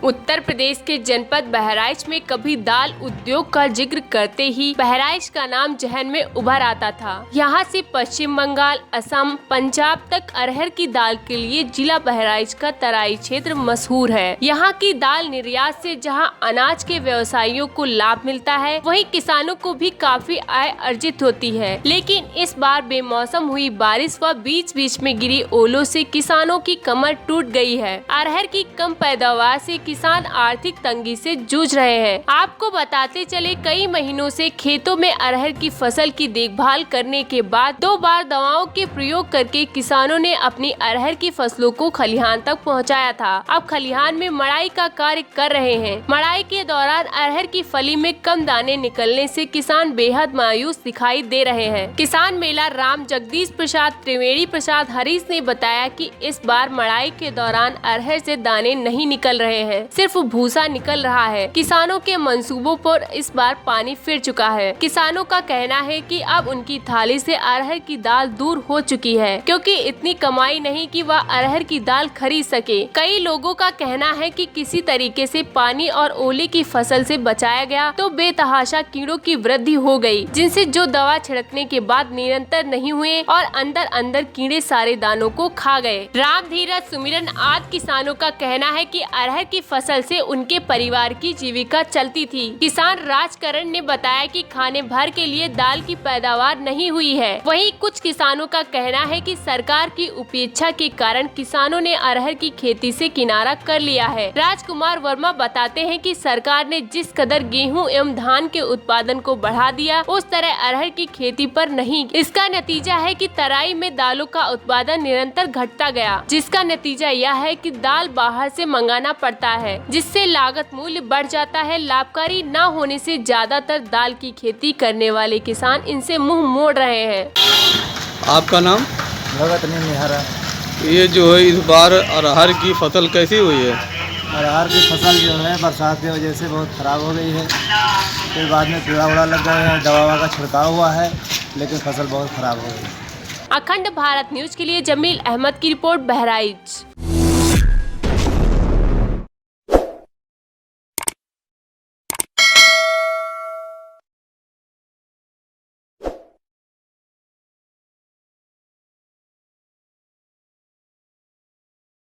उत्तर प्रदेश के जनपद बहराइच में कभी दाल उद्योग का जिक्र करते ही बहराइच का नाम जहन में उभर आता था। यहाँ से पश्चिम बंगाल, असम, पंजाब तक अरहर की दाल के लिए जिला बहराइच का तराई क्षेत्र मशहूर है। यहाँ की दाल निर्यात से जहाँ अनाज के व्यवसायियों को लाभ मिलता है, वहीं किसानों को भी काफी आय अर्जित होती है। लेकिन इस बार बेमौसम हुई बारिश व बीच बीच में गिरी ओलों से किसानों की कमर टूट गई है। अरहर की कम पैदावार से किसान आर्थिक तंगी से जूझ रहे हैं। आपको बताते चले, कई महीनों से खेतों में अरहर की फसल की देखभाल करने के बाद 2 बार दवाओं के प्रयोग करके किसानों ने अपनी अरहर की फसलों को खलिहान तक पहुंचाया था। अब खलिहान में मड़ाई का कार्य कर रहे हैं। मड़ाई के दौरान अरहर की फली में कम दाने निकलने से किसान बेहद मायूस दिखाई दे रहे हैं। किसान मेला राम जगदीश प्रसाद, त्रिवेणी प्रसाद हरीश ने बताया कि इस बार मड़ाई के दौरान अरहर से दाने नहीं निकल रहे हैं, सिर्फ भूसा निकल रहा है। किसानों के मंसूबों पर इस बार पानी फिर चुका है। किसानों का कहना है कि अब उनकी थाली से अरहर की दाल दूर हो चुकी है, क्योंकि इतनी कमाई नहीं कि वह अरहर की दाल खरीद सके। कई लोगों का कहना है कि किसी तरीके से पानी और ओले की फसल से बचाया गया तो बेतहाशा कीड़ों की वृद्धि हो गई, जिनसे जो दवा छिड़कने के बाद निरंतर नहीं हुए और अंदर अंदर कीड़े सारे दानों को खा गए। राम धीरज सुमिरन आदि किसानों का कहना है कि अरहर की फसल से उनके परिवार की जीविका चलती थी। किसान राजकरण ने बताया कि खाने भर के लिए दाल की पैदावार नहीं हुई है। वहीं कुछ किसानों का कहना है कि सरकार की उपेक्षा के कारण किसानों ने अरहर की खेती से किनारा कर लिया है। राजकुमार वर्मा बताते हैं कि सरकार ने जिस कदर गेहूं एवं धान के उत्पादन को बढ़ा दिया, उस तरह अरहर की खेती पर नहीं। इसका नतीजा है कि तराई में दालों का उत्पादन निरंतर घटता गया, जिसका नतीजा यह है कि दाल बाहर से मंगाना पड़ता है, जिससे लागत मूल्य बढ़ जाता है। लाभकारी न होने से ज्यादातर दाल की खेती करने वाले किसान इनसे मुंह मोड़ रहे हैं। आपका नाम? भगत निहारा। ये जो है इस बार अरहर की फसल कैसी हुई है? अरहर की फसल जो है बरसात की वजह से बहुत ख़राब हो गई है। फिर बाद में कीड़ा उड़ा लग गए हैं, दवा का छिड़काव हुआ है, लेकिन फसल बहुत ख़राब हो गई। अखंड भारत न्यूज के लिए जमील अहमद की रिपोर्ट, बहराइच।